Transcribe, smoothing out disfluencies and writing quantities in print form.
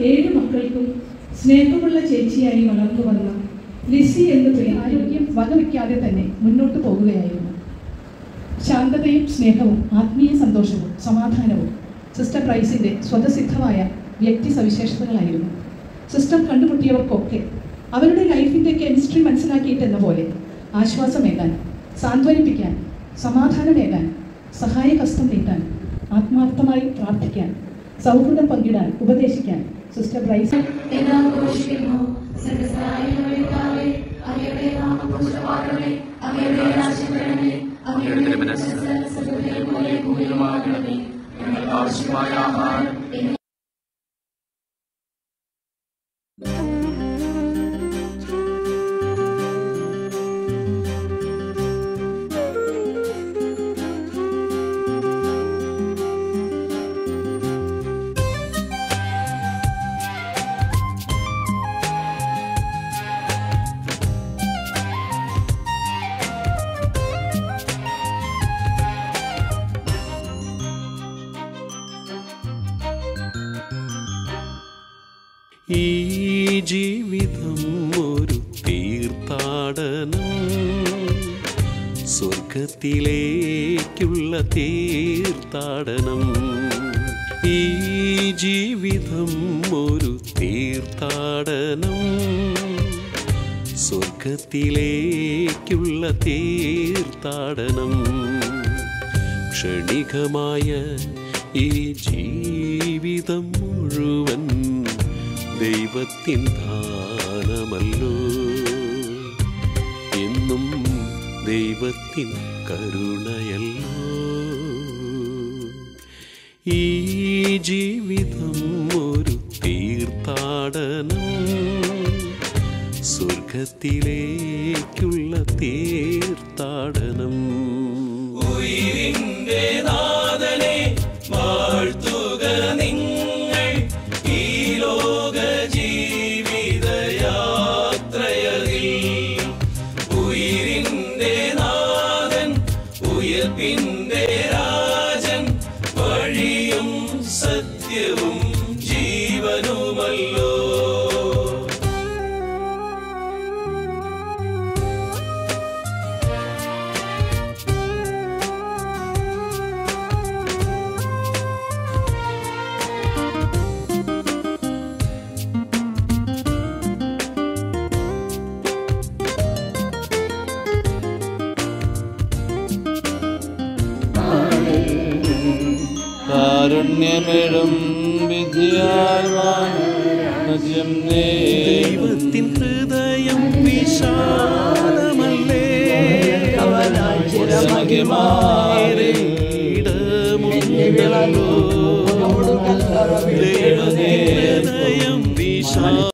7 മക്കൾക്കും സ്നേഹമുള്ള ചേച്ചിയായി വളർന്നു വന്ന ലിസി എന്ന പേര് ആരോഗ്യം വകവയ്ക്കാതെ തന്നെ മുന്നോട്ട് പോകുകയായിരുന്നു. ശാന്തതയും സ്നേഹവും ആത്മീയ സന്തോഷവും സമാധാനവും സിസ്റ്റർ പ്രൈസിൻ്റെ സ്വതസിദ്ധമായ വ്യക്തി സവിശേഷതകളായിരുന്നു. സിസ്റ്റർ കണ്ടുമുട്ടിയവർക്കൊക്കെ അവരുടെ ലൈഫിൻ്റെ കെമിസ്ട്രി മനസ്സിലാക്കിയിട്ടെന്ന പോലെ ആശ്വാസമേകാൻ, സാന്ത്വനിപ്പിക്കാൻ, സമാധാനമേകാൻ, സഹായഹസ്തം നീട്ടാൻ, ആത്മാർത്ഥമായി പ്രാർത്ഥിക്കാൻ, സൗഹൃദം പങ്കിടാൻ, ഉപദേശിക്കാൻ സിസ്റ്റർ പ്രൈസ് ഈ ജീവിതം ഒരു തീർത്ഥാടനം, സ്വർഗത്തിലേക്കുള്ള തീർത്ഥാടനം. ഈ ജീവിതം ഒരു തീർത്ഥാടനം, സ്വർഗത്തിലേക്കുള്ള തീർത്ഥാടനം. ക്ഷണികമായ ഈ ജീവിതം മുഴുവൻ ദൈവത്തിൻ ദാനമല്ലോ, എന്നും ദൈവത്തിൻ കരുണയല്ലോ. ഈ ജീവിതം ഒരു തീർത്ഥാടനം, സ്വർഗത്തിലേക്കുള്ള തീർത്ഥാടനം. ഉയിരിന്റെ നാഥനെ വാഴ്ത്തുക നിങ്ങൾ ഈ ലോക ജീവിതയാത്രയിൽ. ഉയിരിന്റെ നാഥൻ ഉയർപ്പിന്റെ രാജൻ, വഴിയും സത്യവും ജീവനുമല്ലോ. കാരുണ്യമിഴും വിധിയാൽ ദൈവത്തിൻ ഹൃദയം വിശാലമല്ലേ, ഇടമുണ്ടല്ലോ. ദൈവത്തിൻ ഹൃദയം വിശാല